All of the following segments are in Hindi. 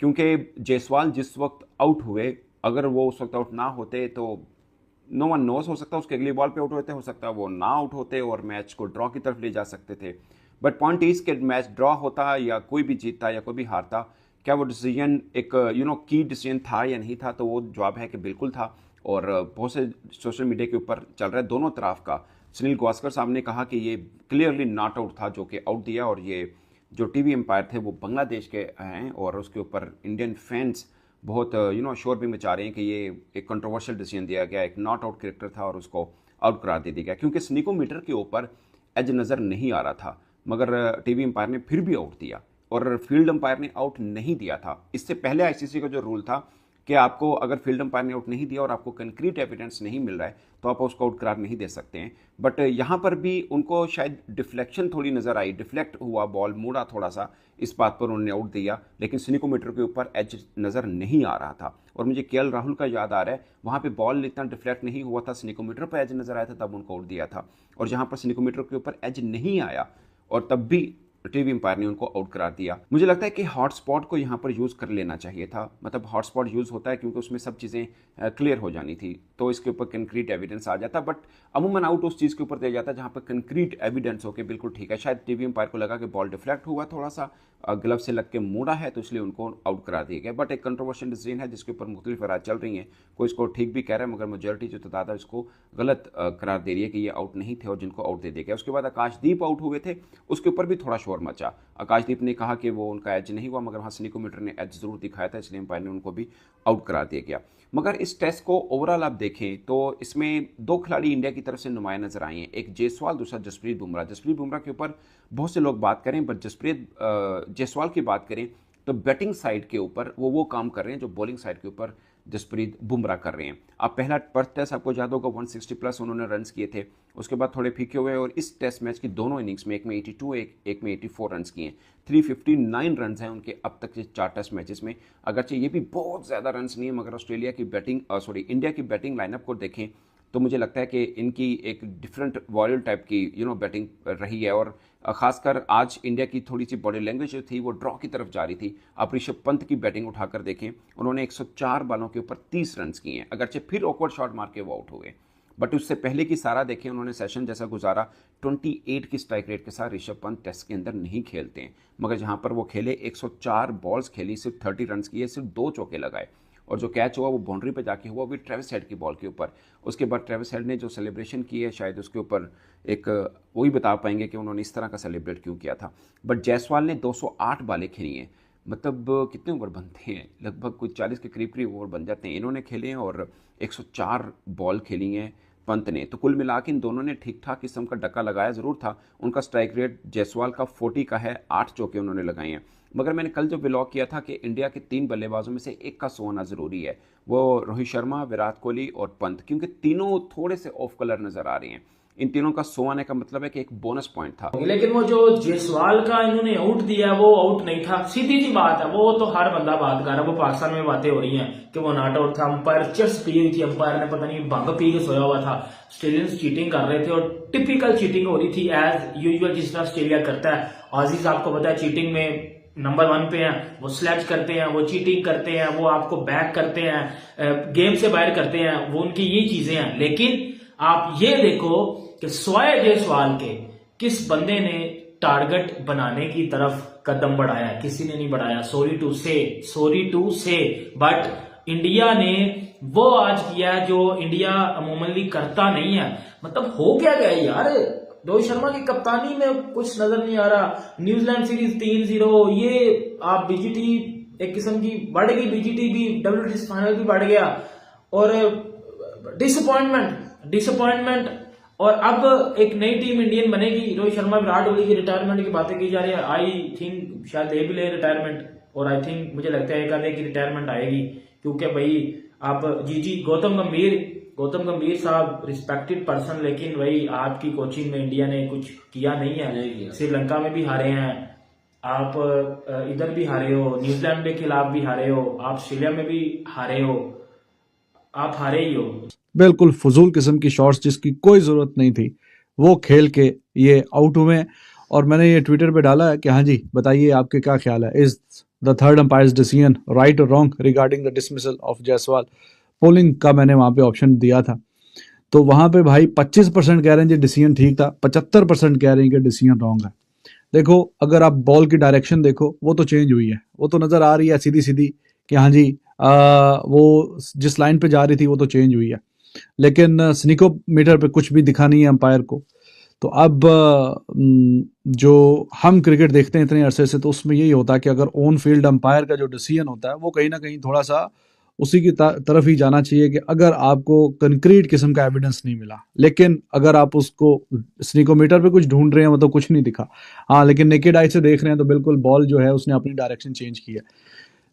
क्योंकि जायसवाल जिस वक्त आउट हुए, अगर वो उस वक्त आउट ना होते तो नो वन नोस, हो सकता है उसके अगली बॉल पे आउट होते, हो सकता है वो ना आउट होते और मैच को ड्रॉ की तरफ ले जा सकते थे। बट पॉइंट इज के मैच ड्रॉ होता या कोई भी जीतता या कोई भी हारता, क्या वो डिसीजन एक की डिसीजन था या नहीं था, तो वो जवाब है कि बिल्कुल था। और बहुत से सोशल मीडिया के ऊपर चल रहा है दोनों तरफ का। सुनील गावस्कर साहब ने कहा कि ये क्लियरली नॉट आउट था जो कि आउट दिया, और ये जो टीवी एम्पायर थे वो बांग्लादेश के हैं, और उसके ऊपर इंडियन फैंस बहुत शोर भी मचा रहे हैं कि ये एक कंट्रोवर्शियल डिसीजन दिया गया, एक नॉट आउट क्रिकेटर था और उसको आउट करार दे दिया गया, क्योंकि स्निकोमीटर के ऊपर एज नज़र नहीं आ रहा था, मगर टीवी एम्पायर ने फिर भी आउट दिया और फील्ड एम्पायर ने आउट नहीं दिया था। इससे पहले आईसीसी का जो रूल था कि आपको अगर फील्ड एम्पायर ने आउट नहीं दिया और आपको कंक्रीट एविडेंस नहीं मिल रहा है तो आप उसको आउट करार नहीं दे सकते हैं। बट यहाँ पर भी उनको शायद डिफ्लेक्शन थोड़ी नज़र आई, डिफ्लेक्ट हुआ, बॉल मुड़ा थोड़ा सा, इस बात पर उन्होंने आउट दिया, लेकिन स्निकोमीटर के ऊपर एज नज़र नहीं आ रहा था। और मुझे केएल राहुल का याद आ रहा है, वहाँ पे बॉल इतना डिफ्लेक्ट नहीं हुआ था, स्निकोमीटर पर एज नज़र आया था तब उनको आउट दिया था, और जहाँ पर स्निकोमीटर के ऊपर एज नहीं आया और तब भी टीवी एम्पायर ने उनको आउट करार दिया। मुझे लगता है कि हॉटस्पॉट को यहाँ पर यूज़ कर लेना चाहिए था, मतलब हॉटस्पॉट यूज़ होता है क्योंकि उसमें सब चीज़ें क्लियर हो जानी थी, तो इसके ऊपर कंक्रीट एविडेंस आ जाता। बट अमूमन आउट उस चीज़ के ऊपर दिया जाता है जहाँ पर कंक्रीट एविडेंस हो के बिल्कुल ठीक है। शायद टीवी एम्पायर को लगा कि बॉल डिफ्लेक्ट हुआ, थोड़ा सा ग्लव से लग के मुड़ा है, तो इसलिए उनको आउट करा दिया गया। बट एक कंट्रोवर्शियल डिसीजन है जिसके ऊपर मुख्तलिफ राय चल रही हैं, कोई इसको ठीक भी कह रहा है, मगर मेजोरिटी जो तादाद है इसको गलत करार दे रही है कि ये आउट नहीं थे और जिनको आउट दे दिया गया। उसके बाद आकाशदीप आउट हुए थे, उसके ऊपर भी थोड़ा शोर मचा। आकाशदीप ने कहा कि वो उनका एज नहीं हुआ, मगर वहाँ स्निकोमीटर ने एज जरूर दिखाया था, इसलिए एम्पायर ने उनको भी आउट करा दिया गया। मगर इस टेस्ट को ओवरऑल आप देखें तो इसमें दो खिलाड़ी इंडिया की तरफ से नुमाया नजर आए हैं, एक जायसवाल, दूसरा जसप्रीत बुमराह। जसप्रीत बुमराह के ऊपर बहुत से लोग बात करें, बट जसप्रीत जायसवाल की बात करें तो बैटिंग साइड के ऊपर वो काम कर रहे हैं जो बॉलिंग साइड के ऊपर जसप्रीत बुमराह कर रहे हैं। अब पहला पर्थ टेस्ट आपको याद होगा 160 प्लस उन्होंने रन्स किए थे, उसके बाद थोड़े फीके हुए, और इस टेस्ट मैच की दोनों इनिंग्स में एक में 82 एक में 84 रन्स किए हैं। 359 रन्स हैं उनके अब तक के 4 टेस्ट मैचेस में। अगरचे ये भी बहुत ज़्यादा रन्स नहीं है, मगर ऑस्ट्रेलिया की बैटिंग इंडिया की बैटिंग लाइनअप को देखें तो मुझे लगता है कि इनकी एक डिफरेंट वॉरियर टाइप की बैटिंग रही है, और खासकर आज इंडिया की थोड़ी सी बॉडी लैंग्वेज जो थी वो ड्रॉ की तरफ जा रही थी। आप ऋषभ पंत की बैटिंग उठाकर देखें, उन्होंने 104 बालों के ऊपर 30 रन्स किए हैं, अगरचे फिर ऑकवर्ड शॉट मार के वो आउट हो गए। बट उससे पहले की सारा देखें, उन्होंने सेशन जैसा गुजारा, 28 की स्ट्राइक रेट के साथ ऋषभ पंत टेस्ट के अंदर नहीं खेलते हैं, मगर जहां पर वो खेले 104 बॉल्स खेली, सिर्फ 30 रन्स किए, सिर्फ 2 चौके लगाए, और जो कैच हुआ वो बाउंड्री पे जाके हुआ, भी ट्रेविस हेड की बॉल के ऊपर। उसके बाद ट्रेविस हेड ने जो सेलिब्रेशन की है, शायद उसके ऊपर एक वही बता पाएंगे कि उन्होंने इस तरह का सेलिब्रेट क्यों किया था। बट जायसवाल ने 208 बालें खेली हैं, मतलब कितने ओवर बनते हैं, लगभग कुछ 40 के करीब करीब ओवर बन जाते हैं, इन्होंने खेले हैं, और 104 बॉल खेली हैं पंत ने। तो कुल मिला के इन दोनों ने ठीक ठाक किस्म का डक्का लगाया ज़रूर था। उनका स्ट्राइक रेट जायसवाल का 40 का है, 8 चौके उन्होंने लगाए हैं। मगर मैंने कल जो व्लॉग किया था कि इंडिया के 3 बल्लेबाजों में से एक का सो होना ज़रूरी है, वो रोहित शर्मा, विराट कोहली और पंत, क्योंकि तीनों थोड़े से ऑफ कलर नज़र आ रहे हैं। इन तीनों का सो आने का मतलब है कि एक बोनस पॉइंट था। लेकिन वो जो जायसवाल का इन्होंने आउट दिया वो आउट नहीं था, सीधी सी बात है, वो तो हर बंदा बात कर रहा है, वो पाकिस्तान में बातें हो रही हैं कि वो नॉट आउट था, अंपायर चिट्स पी हुई थी, अंपायर ने पता नहीं भंग पी के सोया हुआ था, ऑस्ट्रेलियंस चीटिंग कर रहे थे और टिपिकल चीटिंग हो रही थी एज यूजुअल जिस तरह ऑस्ट्रेलिया करता है। आजीज आपको पता है चीटिंग में नंबर 1 पे हैं, वो स्लैच करते हैं, वो चीटिंग करते हैं, वो आपको बैक करते हैं, गेम से बाहर करते हैं, वो उनकी ये चीजें हैं। लेकिन आप ये देखो कि स्वाय जायसवाल के किस बंदे ने टारगेट बनाने की तरफ कदम बढ़ाया, किसी ने नहीं बढ़ाया। सॉरी टू से बट इंडिया ने वो आज किया जो इंडिया अमूमनली करता नहीं है। मतलब हो क्या गया यार, रोहित शर्मा की कप्तानी में कुछ नजर नहीं आ रहा। न्यूजीलैंड सीरीज 3-0, ये आप बीजीटी एक किस्म की बढ़ गई, बीजीटी भी WTC फाइनल भी बढ़ गया, और डिसअपॉइंटमेंट। और अब एक नई टीम इंडियन बनेगी, रोहित शर्मा, विराट कोहली की रिटायरमेंट की बातें की जा रही है। आई थिंक शायद ले भी ले रिटायरमेंट, और आई थिंक मुझे लगता है एक आधे की रिटायरमेंट आएगी, क्योंकि भाई आप जी गौतम गंभीर साहब रिस्पेक्टेड पर्सन, लेकिन भाई आपकी कोचिंग में इंडिया ने कुछ किया नहीं है। श्रीलंका में भी हारे हैं आप, इधर भी हारे हो, न्यूजीलैंड के खिलाफ भी हारे हो, आप ऑस्ट्रेलिया में भी हारे हो, आप हारे ही हो। बिल्कुल फजूल किस्म की शॉट्स जिसकी कोई ज़रूरत नहीं थी वो खेल के ये आउट हुए। और मैंने ये ट्विटर पे डाला है कि हाँ जी बताइए आपके क्या ख्याल है इस the third umpire's decision right और wrong regarding the dismissal of Jaiswal. Polling का मैंने वहां पे ऑप्शन दिया था, तो वहां पे भाई 25% कह रहे हैं जी डिसीजन ठीक था, 75% कह रहे हैं कि डिसीजन रॉन्ग है। देखो, अगर आप बॉल की डायरेक्शन देखो, वो तो चेंज हुई है, वो तो नजर आ रही है सीधी सीधी कि हाँ जी वो जिस लाइन पे जा रही थी वो तो चेंज हुई है, लेकिन स्निकोमीटर पे कुछ भी दिखा नहीं है अंपायर को। तो अब जो हम क्रिकेट देखते हैं इतने अरसे से, तो उसमें यही होता है कि अगर ऑन फील्ड अंपायर का जो डिसीजन होता है वो कहीं ना कहीं थोड़ा सा उसी की तरफ ही जाना चाहिए कि अगर आपको कंक्रीट किस्म का एविडेंस नहीं मिला, लेकिन अगर आप उसको स्निकोमीटर पे कुछ ढूंढ रहे हैं मतलब कुछ नहीं दिखा, हाँ लेकिन नेकेड आई से देख रहे हैं तो बिल्कुल बॉल जो है उसने अपनी डायरेक्शन चेंज की है।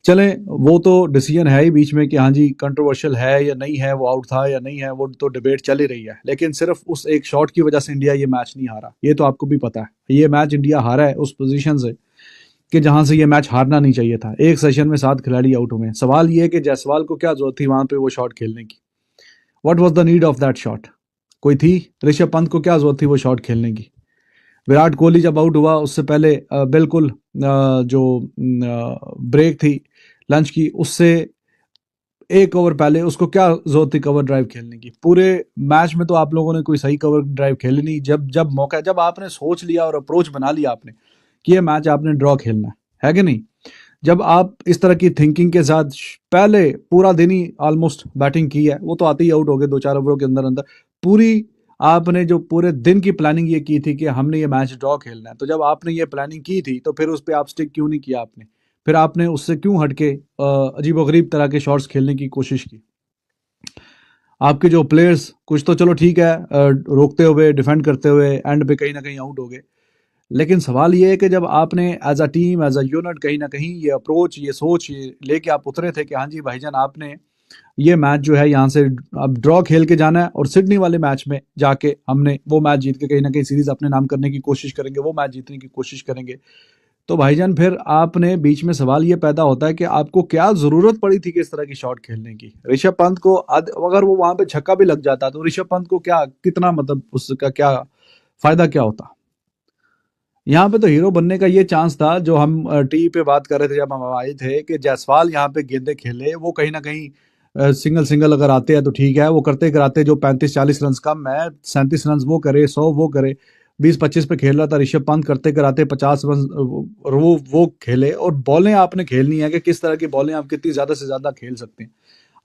चलें, वो तो डिसीजन है ही बीच में कि हाँ जी कंट्रोवर्शियल है या नहीं है, वो आउट था या नहीं है, वो तो डिबेट चल ही रही है, लेकिन सिर्फ उस एक शॉट की वजह से इंडिया ये मैच नहीं हारा, ये तो आपको भी पता है। ये मैच इंडिया हारा है उस पोजीशन से कि जहां से ये मैच हारना नहीं चाहिए था। एक सेशन में 7 खिलाड़ी आउट हुए। सवाल ये है कि जायसवाल को क्या जरूरत थी वहां पे वो शॉट खेलने की? What was the need of that shot? कोई थी? ऋषभ पंत को क्या जरूरत थी वो शॉट खेलने की? विराट कोहली जब आउट हुआ उससे पहले बिल्कुल जो ब्रेक थी लंच की, उससे 1 ओवर पहले उसको क्या जरूरत थी कवर ड्राइव खेलने की? पूरे मैच में तो आप लोगों ने कोई सही कवर ड्राइव खेली नहीं। जब जब मौका, जब आपने सोच लिया और अप्रोच बना लिया आपने कि ये मैच आपने ड्रॉ खेलना है कि नहीं, जब आप इस तरह की थिंकिंग के साथ पहले पूरा दिन ही ऑलमोस्ट बैटिंग की है, वो तो आते ही आउट हो गए 2-4 ओवरों के अंदर अंदर, पूरी आपने जो पूरे दिन की प्लानिंग ये की थी कि हमने ये मैच ड्रॉ खेलना है, तो जब आपने ये प्लानिंग की थी तो फिर उस पर आप स्टिक क्यों नहीं किया आपने? फिर आपने उससे क्यों हटके अजीबोगरीब तरह के शॉट्स खेलने की कोशिश की? आपके जो प्लेयर्स कुछ तो चलो ठीक है, रोकते हुए डिफेंड करते हुए एंड पे कहीं ना कहीं आउट हो गए, लेकिन सवाल ये है कि जब आपने as a team as a unit कहीं ना कहीं ये अप्रोच ये सोच ये लेके आप उतरे थे कि हाँ जी भाईजान आपने ये मैच जो है यहाँ से अब ड्रॉ खेल के जाना है और सिडनी वाले मैच में जाके हमने वो मैच जीत के कहीं ना कहीं सीरीज अपने नाम करने की कोशिश करेंगे, वो मैच जीतने की कोशिश करेंगे, तो भाईजान फिर आपने बीच में सवाल ये पैदा होता है कि आपको क्या जरूरत पड़ी थी कि इस तरह की शॉट खेलने की? ऋषभ पंत को अगर वो वहां पे छक्का भी लग जाता तो ऋषभ पंत को क्या कितना मतलब उसका क्या फायदा क्या होता? यहाँ पे तो हीरो बनने का ये चांस था जो हम टीवी पे बात कर रहे थे जब हम आए थे कि जायसवाल यहाँ पे गेंदे खेले, वो कहीं ना कहीं सिंगल सिंगल अगर आते हैं तो ठीक है, वो करते कराते जो 35-40 रन कम है, 37 रन वो करे, 100 वो करे, 20-25 पे खेल रहा था ऋषभ पंत, करते कराते 50 रन वो खेले। और बॉलें आपने खेलनी है कि किस तरह की बॉलें आप कितनी ज्यादा से ज्यादा खेल सकते हैं।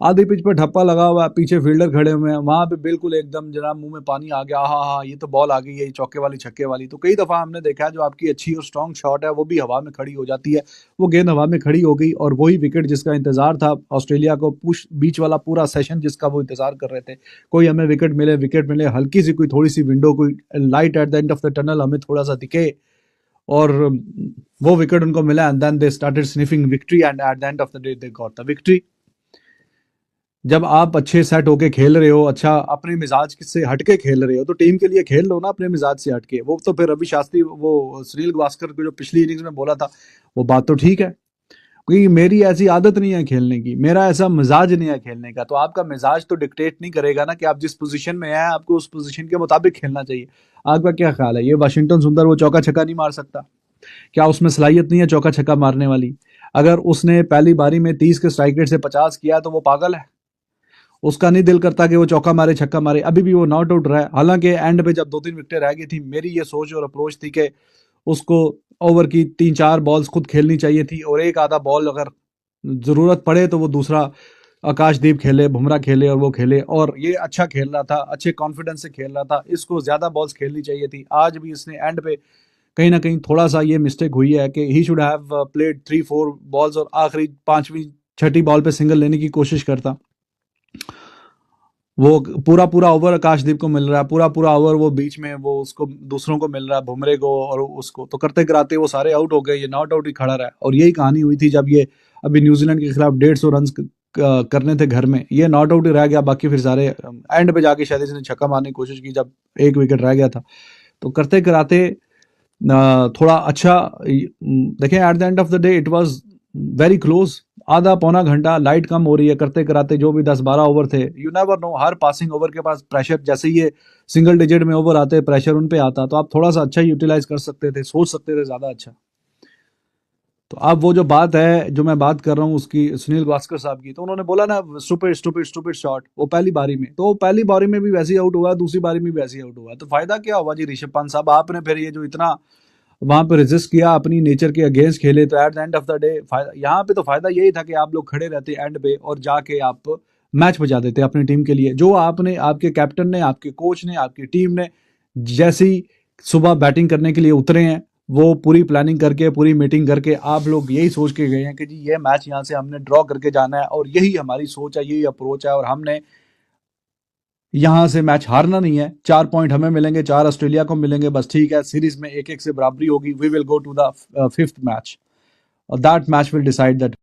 आधी पिच पर ठप्पा लगा हुआ है, पीछे फील्डर खड़े हुए हैं, वहां पे बिल्कुल एकदम जनाब मुंह में पानी आ गया, हाँ हाँ ये तो बॉल आ गई है, चौके वाली छक्के वाली। तो कई दफा हमने देखा है जो आपकी अच्छी और स्ट्रांग शॉट है वो भी हवा में खड़ी हो जाती है। वो गेंद हवा में खड़ी हो गई और वही विकेट जिसका इंतजार था ऑस्ट्रेलिया को, पुश बीच वाला पूरा सेशन जिसका वो इंतजार कर रहे थे, कोई हमें विकेट मिले, हल्की सी कोई थोड़ी सी विंडो, कोई light at the end of the tunnel हमें थोड़ा सा दिखे, और वो विकेट उनको मिला and then they started sniffing victory and at the end of the day they got the victory. जब आप अच्छे सेट होके खेल रहे हो, अच्छा अपने मिजाज से हटके खेल रहे हो, तो टीम के लिए खेल लो ना अपने मिजाज से हटके। वो तो फिर रवि शास्त्री, वो सुनील गावस्कर को जो पिछली इनिंग्स में बोला था, वो बात तो ठीक है, क्योंकि मेरी ऐसी आदत नहीं है खेलने की, मेरा ऐसा मिजाज नहीं है खेलने का। तो आपका मिजाज तो डिक्टेट नहीं करेगा ना कि आप जिस पोजीशन में है आपको उस पोजीशन के मुताबिक खेलना चाहिए। आपका क्या ख्याल है, ये वाशिंगटन सुंदर वो चौका छक्का नहीं मार सकता? क्या उसमें सलाहियत नहीं है चौका छक्का मारने वाली? अगर उसने पहली बारी में 30 के स्ट्राइक रेट से 50 किया तो वो पागल है? उसका नहीं दिल करता कि वो चौका मारे छक्का मारे? अभी भी वो नॉट आउट रहा है, हालांकि एंड पे जब 2-3 विकेटें रह गई थी, मेरी ये सोच और अप्रोच थी कि उसको ओवर की 3-4 बॉल्स खुद खेलनी चाहिए थी, और एक आधा बॉल अगर जरूरत पड़े तो वो दूसरा आकाशदीप खेले, बुमराह खेले और वो खेले। और ये अच्छा खेल रहा था, अच्छे कॉन्फिडेंस से खेल रहा था, इसको ज्यादा बॉल्स खेलनी चाहिए थी। आज भी इसने एंड पे कहीं ना कहीं थोड़ा सा ये मिस्टेक हुई है कि he should have played 3-4 balls और आखिरी 5वीं 6ठी बॉल पे सिंगल लेने की कोशिश करता। वो पूरा पूरा ओवर आकाशदीप को मिल रहा है, पूरा पूरा ओवर वो बीच में वो उसको दूसरों को मिल रहा है, बुमरे को और उसको, तो करते कराते वो सारे आउट हो गए, ये नॉट आउट ही खड़ा रहा है। और यही कहानी हुई थी जब ये अभी न्यूजीलैंड के खिलाफ 150 रन करने थे घर में, ये नॉट आउट ही रह गया, बाकी फिर सारे एंड पे जाके शायद इसने छक्का मारने की कोशिश की जब 1 विकेट रह गया था। तो करते कराते थोड़ा अच्छा देखें, eight the end of the day it was very close. आधा पौना घंटा लाइट कम हो रही है, करते कराते जो भी 10-12 over the, you never know, her passing over के पास प्रेशर, जैसे ये सिंगल डिजिट में ओवर आते प्रेशर उन पे आता, तो आप थोड़ा सा अच्छा यूटिलाइज कर सकते थे, सोच सकते थे ज्यादा अच्छा। तो अब वो जो बात है जो मैं बात कर रहा हूँ उसकी, सुनील गावस्कर साहब की, तो उन्होंने बोला ना स्टूपिड स्टूपिड स्टूपिड शॉट, वो पहली बारी में, तो वो पहली बारी में भी वैसे ही आउट हुआ, दूसरी बारी में भी वैसे ही आउट हुआ, तो फायदा क्या हुआ जी ऋषभ पंत साहब, आपने फिर ये जो इतना वहां पे रेजिस्ट किया, अपनी नेचर के अगेंस्ट खेले, तो eight the end of the day यहाँ पे तो फायदा यही था कि आप लोग खड़े रहते एंड पे और जाके आप मैच बजा देते अपनी टीम के लिए, जो आपने, आपके कैप्टन ने, आपके कोच ने, आपकी टीम ने जैसी सुबह बैटिंग करने के लिए उतरे हैं, वो पूरी प्लानिंग करके, पूरी मीटिंग करके आप लोग यही सोच के गए हैं कि जी ये मैच यहाँ से हमने ड्रॉ करके जाना है, और यही हमारी सोच है, यही अप्रोच है, और हमने यहाँ से मैच हारना नहीं है। 4 पॉइंट हमें मिलेंगे, 4 ऑस्ट्रेलिया को मिलेंगे, बस ठीक है, सीरीज में 1-1 से बराबरी होगी, we will go to the 5th match, that match will decide that